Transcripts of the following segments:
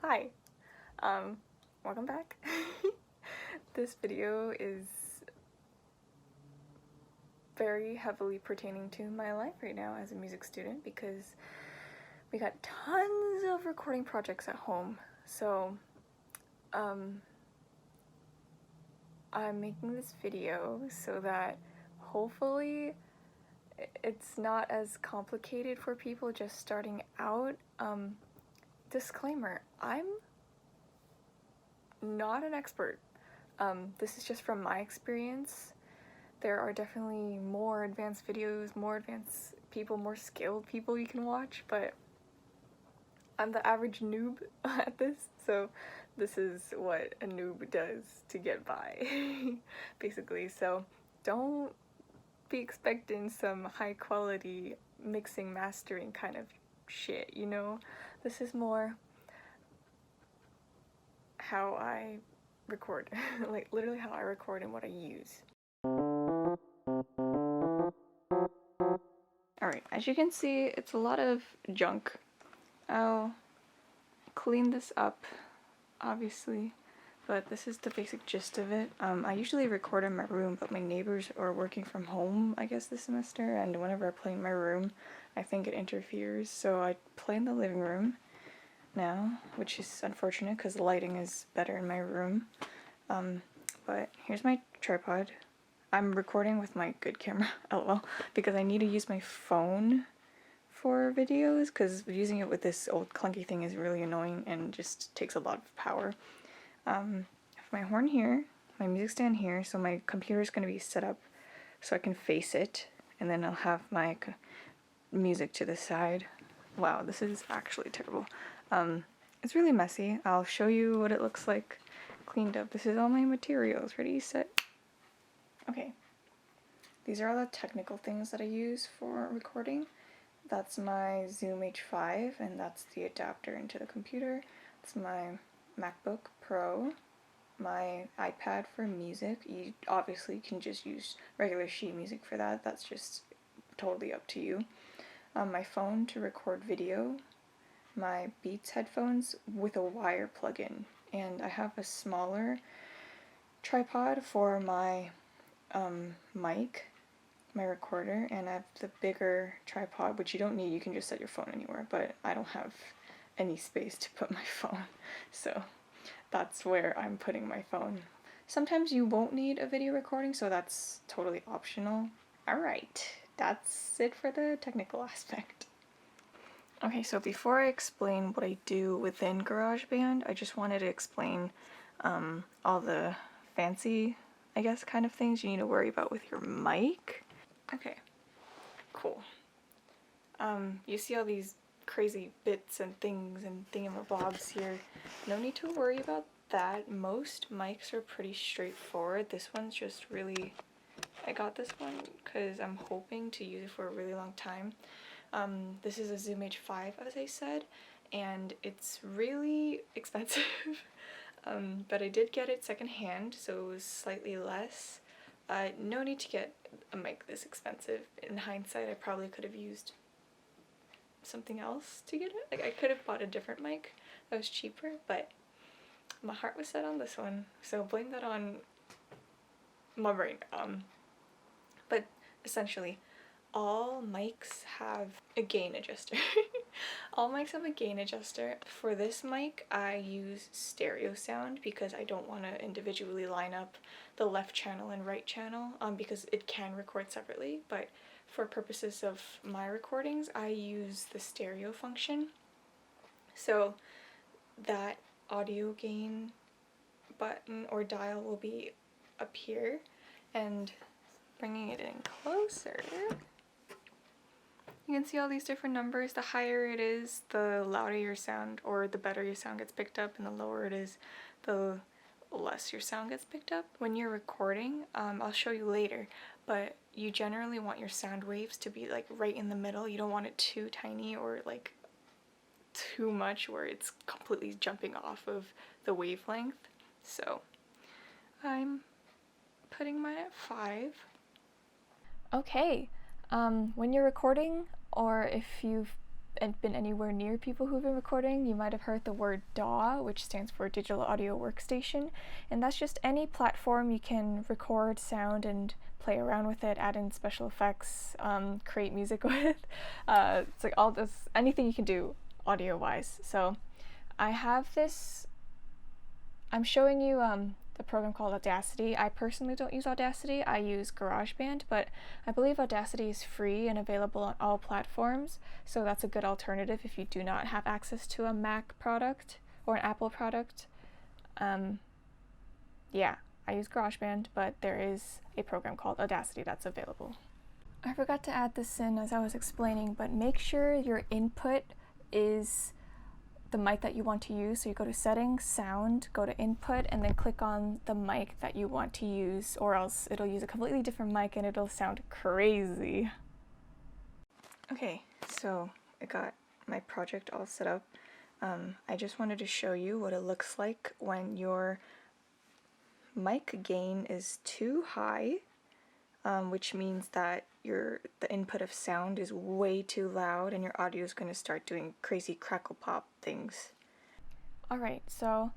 Hi, welcome back. This video is very heavily pertaining to my life right now as a music student because we got tons of recording projects at home. So, I'm making this video so that hopefully it's not as complicated for people just starting out. Disclaimer, I'm not an expert. This is just from my experience. There are definitely more advanced videos, more advanced people, more skilled people you can watch, but I'm the average noob at this, so this is what a noob does to get by, basically. So don't be expecting some high quality mixing, mastering kind of shit, you know? This is more how I record, like literally how I record and what I use. Alright, as you can see, it's a lot of junk. I'll clean this up, obviously, but this is the basic gist of it. I usually record in my room, but my neighbors are working from home, I guess, this semester, and whenever I play in my room, I think it interferes, so I play in the living room now, which is unfortunate because the lighting is better in my room. But here's my tripod. I'm recording with my good camera, lol, because I need to use my phone for videos because using it with this old clunky thing is really annoying and just takes a lot of power. I have my horn here, my music stand here, so my computer is going to be set up so I can face it, and then I'll have my music to the side. Wow, this is actually terrible. It's really messy. I'll show you what it looks like cleaned up. This is all my materials. Ready, set. Okay. These are all the technical things that I use for recording. That's my Zoom H5, and that's the adapter into the computer. It's my MacBook Pro, my iPad for music. You obviously can just use regular sheet music for that. That's just totally up to you. My phone to record video, my Beats headphones with a wire plug-in, and I have a smaller tripod for my mic, my recorder, and I have the bigger tripod, which you don't need, you can just set your phone anywhere, but I don't have any space to put my phone, so that's where I'm putting my phone. Sometimes you won't need a video recording, so that's totally optional. Alright, that's it for the technical aspect. Okay, so before I explain what I do within GarageBand, I just wanted to explain all the fancy, I guess, kind of things you need to worry about with your mic. Okay, cool. You see all these crazy bits and things and thingamabobs here. No need to worry about that. Most mics are pretty straightforward. This one's just really... I got this one because I'm hoping to use it for a really long time. This is a Zoom H5, as I said, and it's really expensive. But I did get it secondhand, so it was slightly less. No need to get a mic this expensive. In hindsight, I probably could have used something else to get it. Like, I could have bought a different mic that was cheaper, but my heart was set on this one, so blame that on my brain. But essentially, all mics have a gain adjuster. All mics have a gain adjuster. For this mic, I use stereo sound because I don't want to individually line up the left channel and right channel because it can record separately, but for purposes of my recordings, I use the stereo function. So that audio gain button or dial will be up here, and bringing it in closer, you can see all these different numbers. The higher it is, the louder your sound, or the better your sound gets picked up, and the lower it is, the less your sound gets picked up. When you're recording, I'll show you later, but you generally want your sound waves to be like right in the middle. You don't want it too tiny or like too much where it's completely jumping off of the wavelength. So I'm putting mine at 5. Okay, when you're recording, or if you've been anywhere near people who've been recording, you might have heard the word DAW, which stands for Digital Audio Workstation, and that's just any platform you can record sound and play around with it, add in special effects, create music with. It's like all this, anything you can do audio-wise. So I have this, I'm showing you the program called Audacity. I personally don't use Audacity, I use GarageBand, but I believe Audacity is free and available on all platforms, so that's a good alternative if you do not have access to a Mac product or an Apple product. Yeah, I use GarageBand, but there is a program called Audacity that's available. I forgot to add this in as I was explaining, but make sure your input is the mic that you want to use. So you go to Settings, Sound, go to Input, and then click on the mic that you want to use, or else it'll use a completely different mic and it'll sound crazy. Okay, so I got my project all set up. I just wanted to show you what it looks like when your mic gain is too high, which means that the input of sound is way too loud and your audio is going to start doing crazy crackle pop things. Alright, so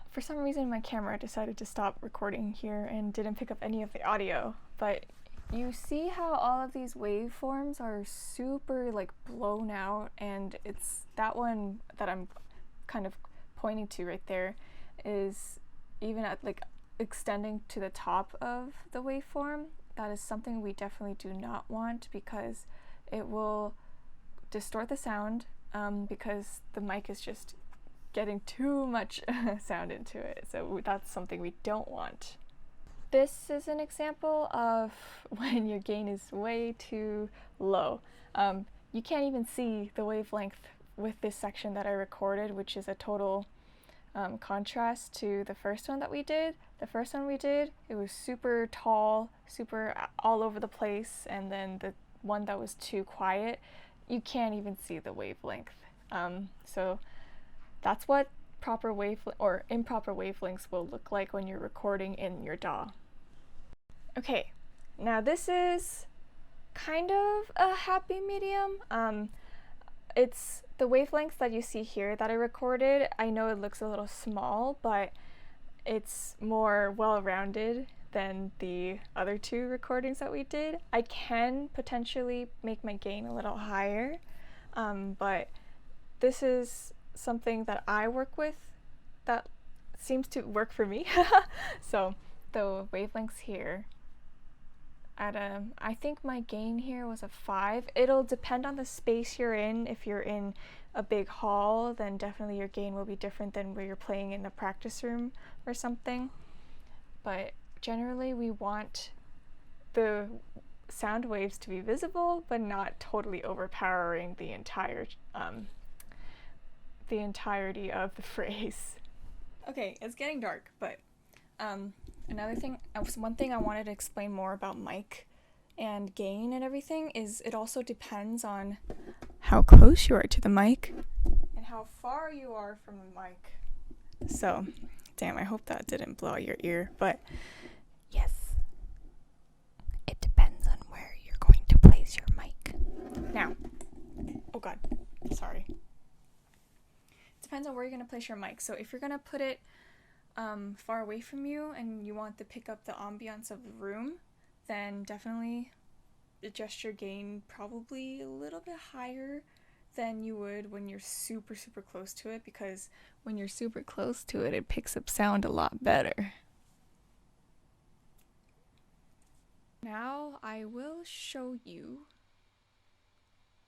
for some reason my camera decided to stop recording here and didn't pick up any of the audio, but you see how all of these waveforms are super like blown out, and it's that one that I'm kind of pointing to right there is even at like extending to the top of the waveform. That is something we definitely do not want because it will distort the sound because the mic is just getting too much sound into it. So that's something we don't want. This is an example of when your gain is way too low. You can't even see the wavelength with this section that I recorded, which is a total contrast to the first one that we did. The first one we did, it was super tall, super all over the place, and then the one that was too quiet, you can't even see the wavelength. So that's what proper or improper wavelengths will look like when you're recording in your DAW. Okay, now this is kind of a happy medium. It's the wavelengths that you see here that I recorded. I know it looks a little small, but it's more well-rounded than the other two recordings that we did. I can potentially make my gain a little higher, but this is something that I work with that seems to work for me. So the wavelengths here, at I think my gain here was a 5. It'll depend on the space you're in. If you're in a big hall, then definitely your gain will be different than where you're playing in a practice room or something. But generally we want the sound waves to be visible, but not totally overpowering the entirety of the phrase. Okay, it's getting dark, but one thing I wanted to explain more about mic and gain and everything is it also depends on how close you are to the mic and how far you are from the mic. So, damn, I hope that didn't blow out your ear, but yes, it depends on where you're going to place your mic. Now, oh god, sorry. It depends on where you're going to place your mic. So if you're going to put it far away from you and you want to pick up the ambiance of the room, then definitely adjust your gain probably a little bit higher than you would when you're super close to it, because when you're super close to it, it picks up sound a lot better. Now I will show you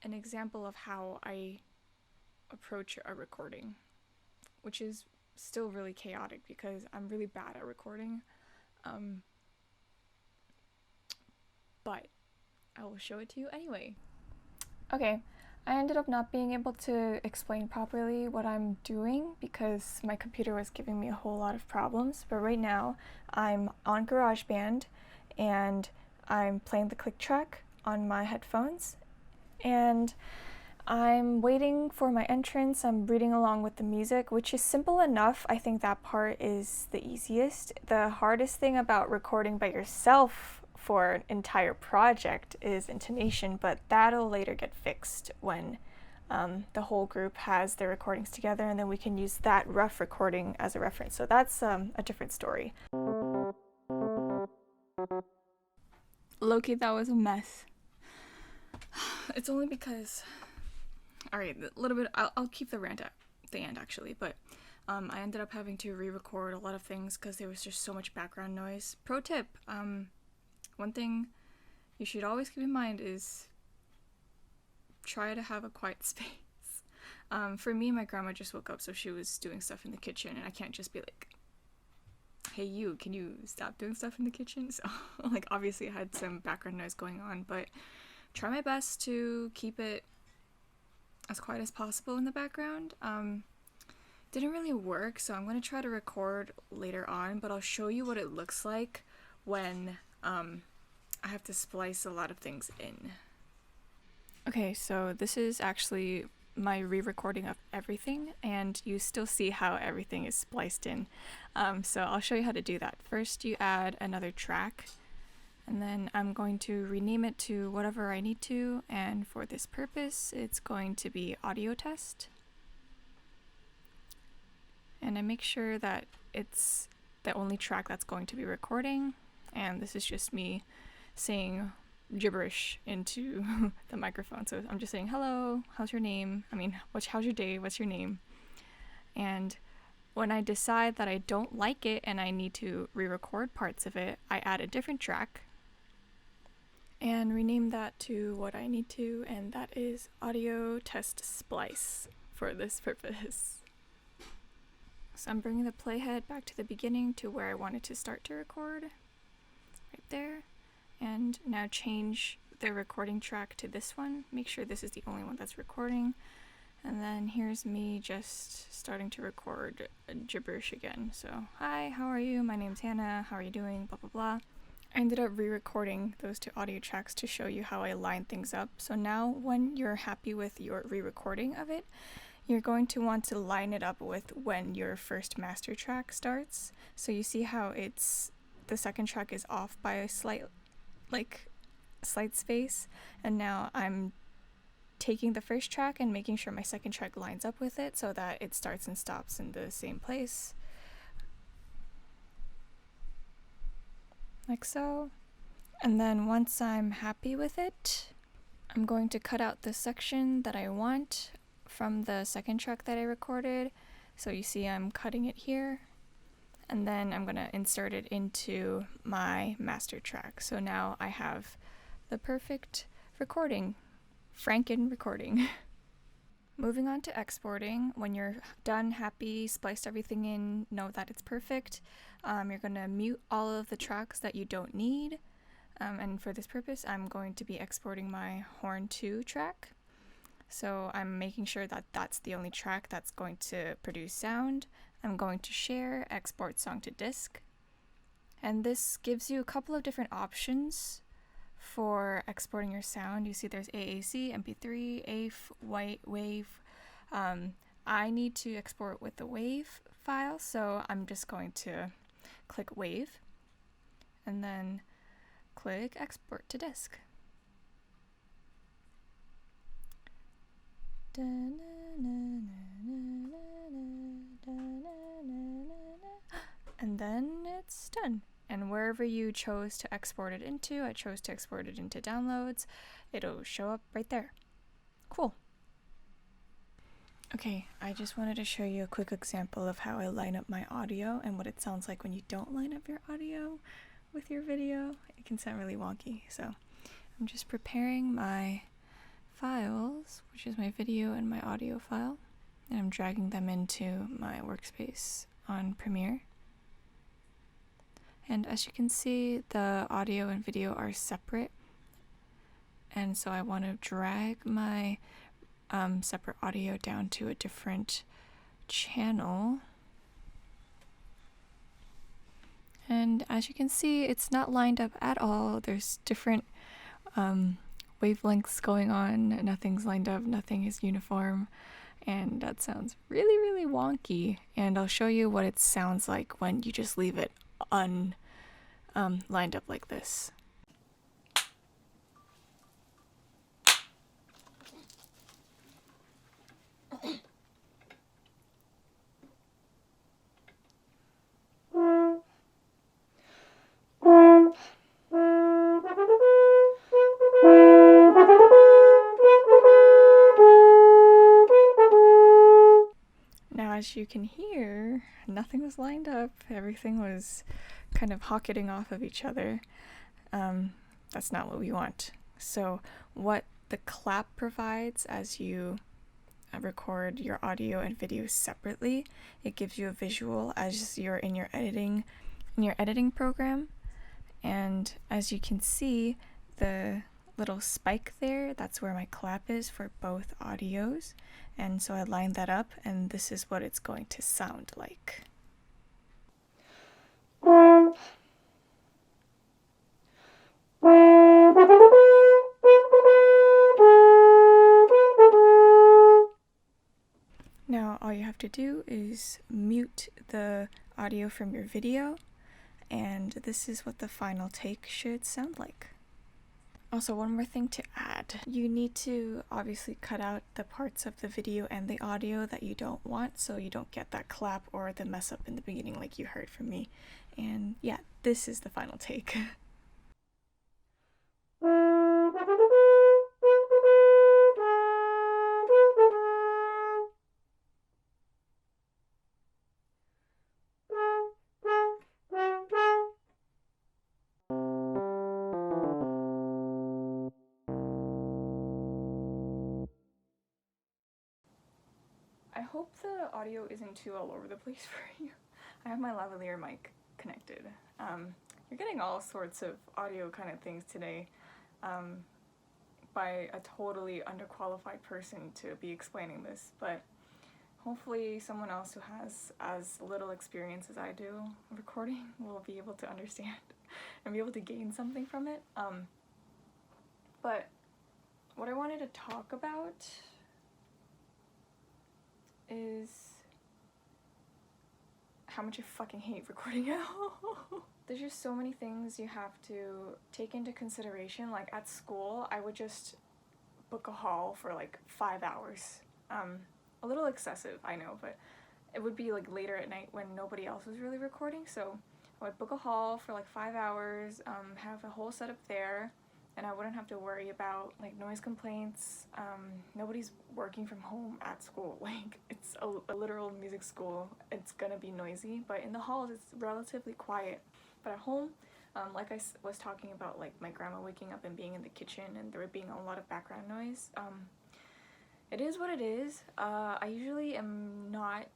an example of how I approach a recording, which is still really chaotic because I'm really bad at recording, but I will show it to you anyway. Okay, I ended up not being able to explain properly what I'm doing because my computer was giving me a whole lot of problems, but right now I'm on GarageBand and I'm playing the click track on my headphones, and I'm waiting for my entrance. I'm reading along with the music, which is simple enough. I think that part is the easiest. The hardest thing about recording by yourself for an entire project is intonation, but that'll later get fixed when the whole group has their recordings together, and then we can use that rough recording as a reference. So that's a different story. Loki, that was a mess. It's only because, alright, a little bit, I'll keep the rant at the end actually, but I ended up having to re-record a lot of things because there was just so much background noise. Pro tip, one thing you should always keep in mind is try to have a quiet space. For me, my grandma just woke up, so she was doing stuff in the kitchen, and I can't just be like, hey you, can you stop doing stuff in the kitchen? So like obviously I had some background noise going on, but try my best to keep it as quiet as possible in the background. Didn't really work, so I'm going to try to record later on, but I'll show you what it looks like when I have to splice a lot of things in. Okay, so this is actually my re-recording of everything, and you still see how everything is spliced in. So I'll show you how to do that. First you add another track, and then I'm going to rename it to whatever I need to, and for this purpose it's going to be audio test. And I make sure that it's the only track that's going to be recording, and this is just me saying gibberish into the microphone. So I'm just saying, hello, how's your name? I mean, how's your day? What's your name? And when I decide that I don't like it and I need to re-record parts of it, I add a different track and rename that to what I need to, and that is audio test splice for this purpose. So I'm bringing the playhead back to the beginning to where I wanted to start to record, right there. And now change the recording track to this one. Make sure this is the only one that's recording. And then here's me just starting to record gibberish again. So, hi, how are you? My name's Hannah. How are you doing? Blah, blah, blah. I ended up re-recording those two audio tracks to show you how I line things up. So now when you're happy with your re-recording of it, you're going to want to line it up with when your first master track starts. So you see how the second track is off by a slight space, and now I'm taking the first track and making sure my second track lines up with it so that it starts and stops in the same place, like so. And then once I'm happy with it, I'm going to cut out the section that I want from the second track that I recorded. So you see I'm cutting it here, and then I'm going to insert it into my master track. So now I have the perfect recording, Franken recording. Moving on to exporting. When you're done, happy, spliced everything in, know that it's perfect, you're going to mute all of the tracks that you don't need. And for this purpose, I'm going to be exporting my Horn 2 track. So I'm making sure that that's the only track that's going to produce sound. I'm going to share, export song to disk. And this gives you a couple of different options for exporting your sound. You see there's AAC, MP3, AIF, WAV. I need to export with the WAV file, so I'm just going to click WAV and then click export to disk. And then it's done. And wherever you chose to export it into, I chose to export it into downloads, it'll show up right there. Cool. Okay, I just wanted to show you a quick example of how I line up my audio and what it sounds like when you don't line up your audio with your video. It can sound really wonky, so I'm just preparing my files, which is my video and my audio file, and I'm dragging them into my workspace on Premiere. And as you can see, the audio and video are separate, and so I want to drag my separate audio down to a different channel. And as you can see, it's not lined up at all. There's different wavelengths going on, nothing's lined up, nothing is uniform, and that sounds really, really wonky. And I'll show you what it sounds like when you just leave it lined up like this. as you can hear, nothing was lined up. Everything was kind of hocketing off of each other. That's not what we want. So what the clap provides as you record your audio and video separately, it gives you a visual as you're in your editing program. And as you can see, the little spike there, that's where my clap is for both audios. And so I lined that up, and this is what it's going to sound like. Now all you have to do is mute the audio from your video, and this is what the final take should sound like. Also, one more thing to add. You need to obviously cut out the parts of the video and the audio that you don't want, so you don't get that clap or the mess up in the beginning like you heard from me. And yeah, this is the final take. I hope the audio isn't too all over the place for you. I have my lavalier mic connected. You're getting all sorts of audio kind of things today by a totally underqualified person to be explaining this, but hopefully someone else who has as little experience as I do recording will be able to understand and be able to gain something from it. But what I wanted to talk about is how much I fucking hate recording at home. There's just so many things you have to take into consideration. Like at school, I would just book a hall for like 5 hours. A little excessive, I know, but it would be like later at night when nobody else was really recording, so I would book a hall for like 5 hours, have a whole setup there, and I wouldn't have to worry about like noise complaints. Nobody's working from home at school. Like it's a literal music school. It's gonna be noisy, but in the halls it's relatively quiet. But at home, like I was talking about, like my grandma waking up and being in the kitchen and there being a lot of background noise, it is what it is. I usually am not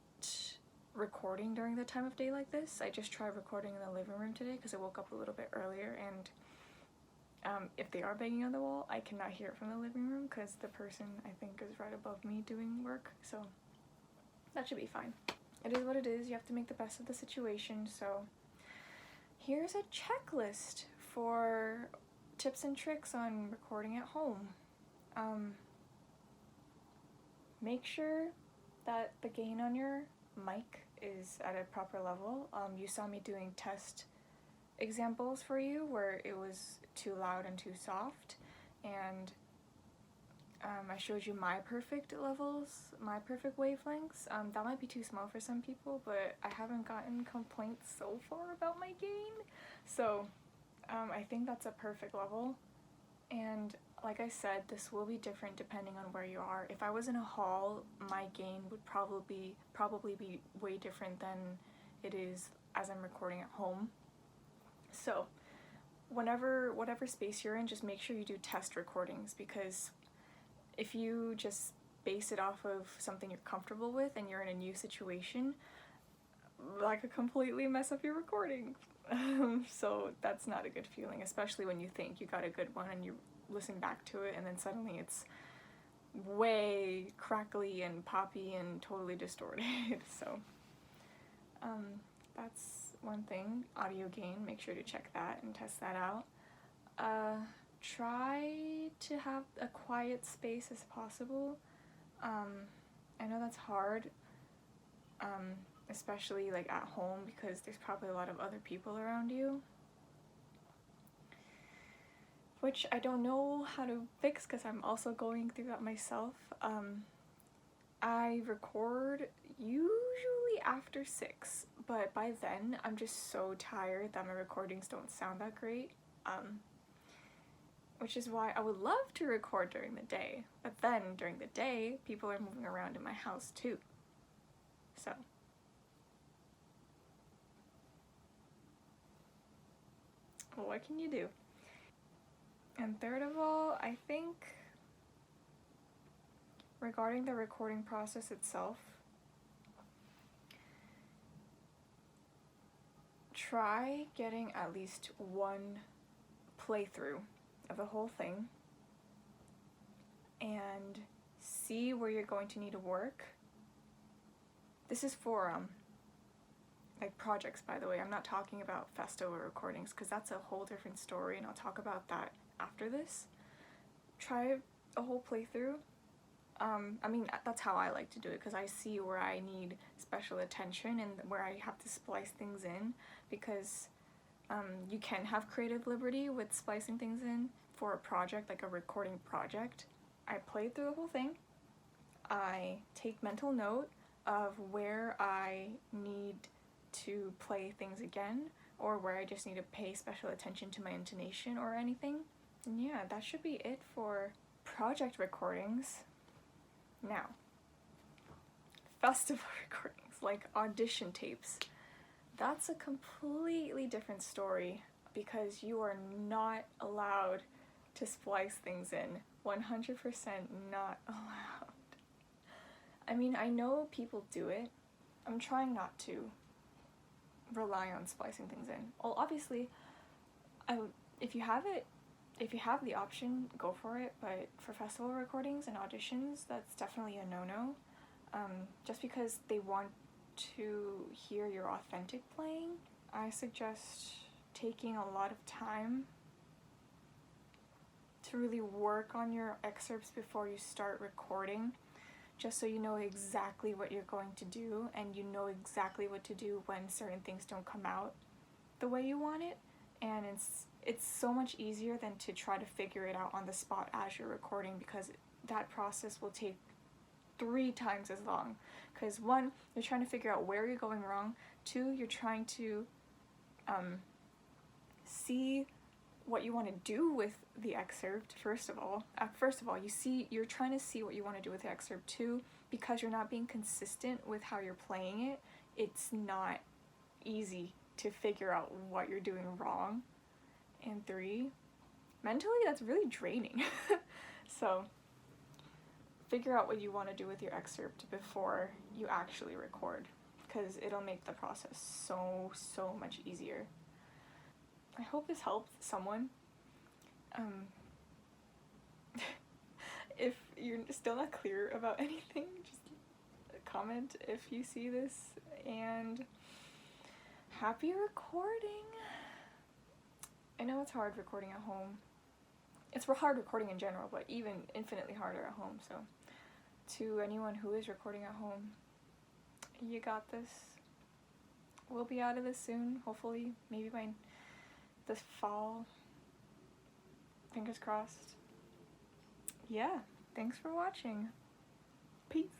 recording during the time of day like this. I just tried recording in the living room today because I woke up a little bit earlier, and if they are banging on the wall, I cannot hear it from the living room because the person I think is right above me doing work, so that should be fine. It is what it is. You have to make the best of the situation. So here's a checklist for tips and tricks on recording at home. Make sure that the gain on your mic is at a proper level. You saw me doing test examples for you where it was too loud and too soft, and I showed you my perfect levels, my perfect wavelengths. That might be too small for some people, but I haven't gotten complaints so far about my gain, so I think that's a perfect level. And like I said, this will be different depending on where you are. If I was in a hall, my gain would probably be way different than it is as I'm recording at home. So whatever space you're in, just make sure you do test recordings, because if you just base it off of something you're comfortable with and you're in a new situation, that could completely mess up your recording. So that's not a good feeling, especially when you think you got a good one and you listen back to it and then suddenly it's way crackly and poppy and totally distorted. So that's one thing. Audio gain, make sure to check that and test that out. Try to have a quiet space as possible. I know that's hard, especially like at home, because there's probably a lot of other people around you, which I don't know how to fix because I'm also going through that myself. I record usually after 6, but by then I'm just so tired that my recordings don't sound that great, which is why I would love to record during the day, but then during the day people are moving around in my house too. So what can you do? And third of all, I think regarding the recording process itself, try getting at least one playthrough of the whole thing and see where you're going to need to work. This is for like projects, by the way. I'm not talking about festival recordings because that's a whole different story, and I'll talk about that after this. Try a whole playthrough. I mean, that's how I like to do it, because I see where I need special attention and where I have to splice things in, because you can have creative liberty with splicing things in for a project, like a recording project. I played through the whole thing. I take mental note of where I need to play things again, or where I just need to pay special attention to my intonation or anything. And yeah, that should be it for project recordings. Now, festival recordings, like audition tapes, that's a completely different story, because you are not allowed to splice things in. 100% not allowed. I mean, I know people do it. I'm trying not to rely on splicing things in. Well, obviously, if you have the option, go for it, but for festival recordings and auditions, that's definitely a no-no. Just because they want to hear your authentic playing, I suggest taking a lot of time to really work on your excerpts before you start recording, just so you know exactly what you're going to do, and you know exactly what to do when certain things don't come out the way you want it. And it's so much easier than to try to figure it out on the spot as you're recording, because that process will take 3 times as long. Because 1, you're trying to figure out where you're going wrong. 2, you're trying to see what you want to do with the excerpt. First of all, you're trying to see what you want to do with the excerpt. 2, because you're not being consistent with how you're playing it, it's not easy to figure out what you're doing wrong. And 3, mentally, that's really draining. So figure out what you want to do with your excerpt before you actually record, because it'll make the process so much easier. I hope this helped someone. If you're still not clear about anything, just comment if you see this, and happy recording! I know it's hard recording at home. It's hard recording in general, but even infinitely harder at home, so to anyone who is recording at home, you got this. We'll be out of this soon, hopefully, maybe by this fall. Fingers crossed. Yeah, thanks for watching. Peace.